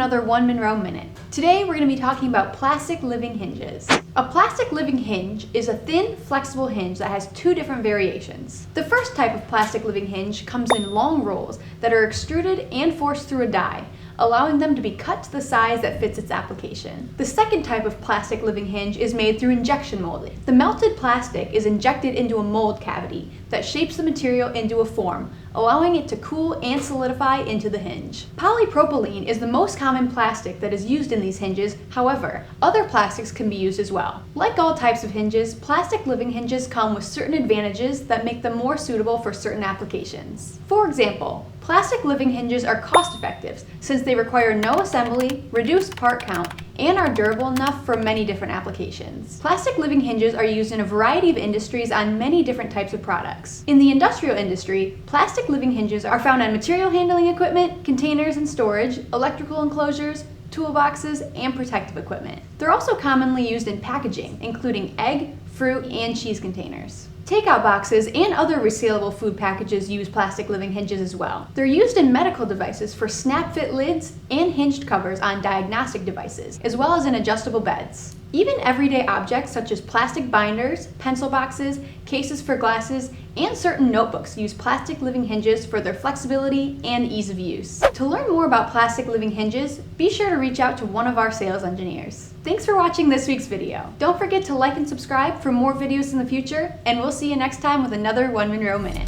another One Monroe Minute. Today we're going to be talking about plastic living hinges. A plastic living hinge is a thin, flexible hinge that has two different variations. The first type of plastic living hinge comes in long rolls that are extruded and forced through a die, allowing them to be cut to the size that fits its application. The second type of plastic living hinge is made through injection molding. The melted plastic is injected into a mold cavity that shapes the material into a form, allowing it to cool and solidify into the hinge. Polypropylene is the most common plastic that is used in these hinges. However, other plastics can be used as well. Like all types of hinges, plastic living hinges come with certain advantages that make them more suitable for certain applications. For example, plastic living hinges are cost-effective since they require no assembly, reduced part count, and are durable enough for many different applications. Plastic living hinges are used in a variety of industries on many different types of products. In the industrial industry, plastic living hinges are found on material handling equipment, containers and storage, electrical enclosures, toolboxes, and protective equipment. They're also commonly used in packaging, including egg, fruit, and cheese containers. Takeout boxes and other resealable food packages use plastic living hinges as well. They're used in medical devices for snap-fit lids and hinged covers on diagnostic devices, as well as in adjustable beds. Even everyday objects such as plastic binders, pencil boxes, cases for glasses, and certain notebooks use plastic living hinges for their flexibility and ease of use. To learn more about plastic living hinges, be sure to reach out to one of our sales engineers. Thanks for watching this week's video. Don't forget to like and subscribe for more videos in the future, and we'll see you next time with another One Monroe Minute.